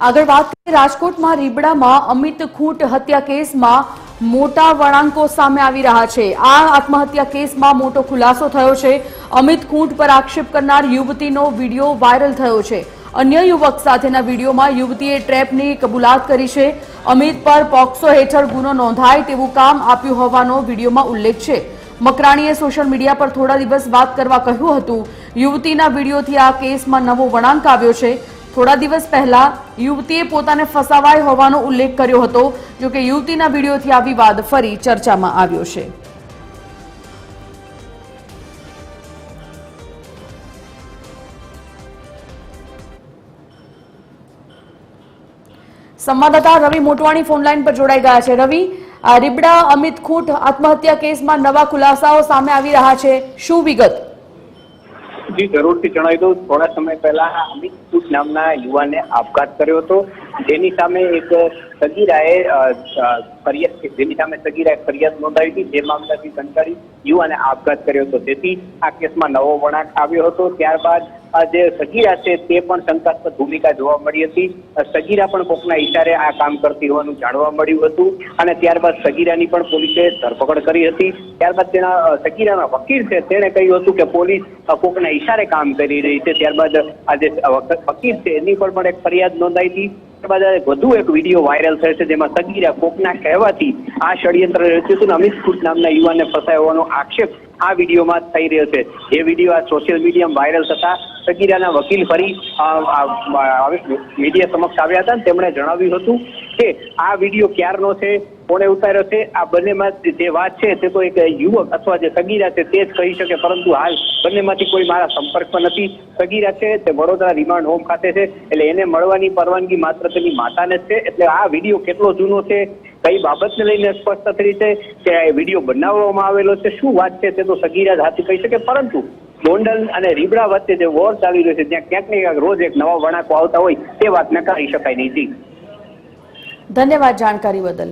આગળ વાત કરીએ રાજકોટમાં રીબડામાં અમિત ખૂંટ હત્યા કેસમાં મોટા વળાંકો સામે આવી રહ્યા છે। આ આત્મહત્યા કેસમાં મોટો ખુલાસો થયો છે। અમિત ખૂંટ પર આક્ષેપ કરનાર યુવતીનો વિડીયો વાયરલ થયો છે। અન્ય યુવક સાથેના વિડીયોમાં યુવતીએ ટ્રેપની કબૂલાત કરી છે। અમિત પર પોક્સો હેઠળ ગુનો નોંધાય તેવું કામ આપ્યું હોવાનો વિડીયોમાં ઉલ્લેખ છે। મકરાણીએ સોશિયલ મીડિયા પર થોડા દિવસ વાત કરવા કહ્યું હતું। યુવતીના વિડીયોથી આ કેસમાં નવો વળાંક આવ્યો છે। થોડા દિવસ પહેલા યુવતીએ પોતાને ફસાવાઈ હોવાનો ઉલ્લેખ કર્યો હતો। જો કે યુવતીના વિડીયોથી આ વિવાદ ફરી ચર્ચામાં આવ્યો છે। સંવાદદાતા રવિ મોટવાણી ફોનલાઈન પર જોડાઈ ગયા છે। રવિ, રીબડા અમિત ખૂંટ આત્મહત્યા કેસમાં નવા ખુલાસાઓ સામે આવી રહ્યા છે, શું વિગત? જી જરૂરથી જણાવી દઉં, થોડા સમય પહેલા અમિત ખૂંટ નામના યુવાને આપઘાત કર્યો હતો, જેની સામે ફરિયાદ નોંધાવી હતી। જે મામલાથી કંટાળી યુવાને આપઘાત કર્યો હતો, તેથી આ કેસમાં નવો વળાંક આવ્યો હતો। ત્યારબાદ જે સગીરા છે તે પણ શંકાસ્પદ ભૂમિકા જોવા મળી હતી। સગીરા પણ કોકના ઈશારે આ કામ કરતી હોવાનું જાણવા મળ્યું હતું અને ત્યારબાદ સગીરાની પણ પોલીસે ધરપકડ કરી હતી। ત્યારબાદ તેના સગીરાના વકીલ છે તેણે કહ્યું હતું કે પોલીસ કોકના ઈશારે કામ કરી રહી છે। ત્યારબાદ આ જે વકીલ છે એની પર પણ એક ફરિયાદ નોંધાઈ હતી। ત્યારબાદ વધુ એક વિડીયો વાયરલ થયો છે, જેમાં સગીરા કોકના કહેવાથી આ ષડયંત્ર રચ્યું હતું। અમિત ખૂંટ નામના યુવાનને ફસાયો હોવાનો આક્ષેપ આ વિડીયોમાં થઈ રહ્યો છે। એ વિડીયો આ સોશિયલ મીડિયામાં વાયરલ થતા સગીરાના વકીલ ફરી મીડિયા સમક્ષ આવ્યા હતા। તેમણે જણાવ્યું હતું કે આ વિડીયો ક્યારનો છે, કોણે ઉતાર્યો છે, આ બંનેમાં જે વાત છે તે તો એક યુવક અથવા જે સગીરા છે તે જ કહી શકે, પરંતુ હાલ બંનેમાંથી કોઈ મારા સંપર્કમાં નથી। સગીરા છે તે વડોદરા રિમાન્ડ હોમ ખાતે છે, એટલે એને મળવાની પરવાનગી માત્ર તેની માતાને જ છે। એટલે આ વિડીયો કેટલો જૂનો છે, કઈ બાબતને લઈને સ્પષ્ટ થઈ છે કે આ વિડીયો બનાવવામાં આવેલો છે, શું વાત છે તે તો સગીરા જ હાથી કહી શકે, પરંતુ ગોંડલ અને રીબડા વચ્ચે જે વોર ચાલી રહ્યો છે ત્યાં ક્યાંક ને ક્યાંક રોજ એક નવા વળાંકો આવતા હોય તે વાત નકારી શકાય નહીં। જી ધન્યવાદ જાણકારી બદલ।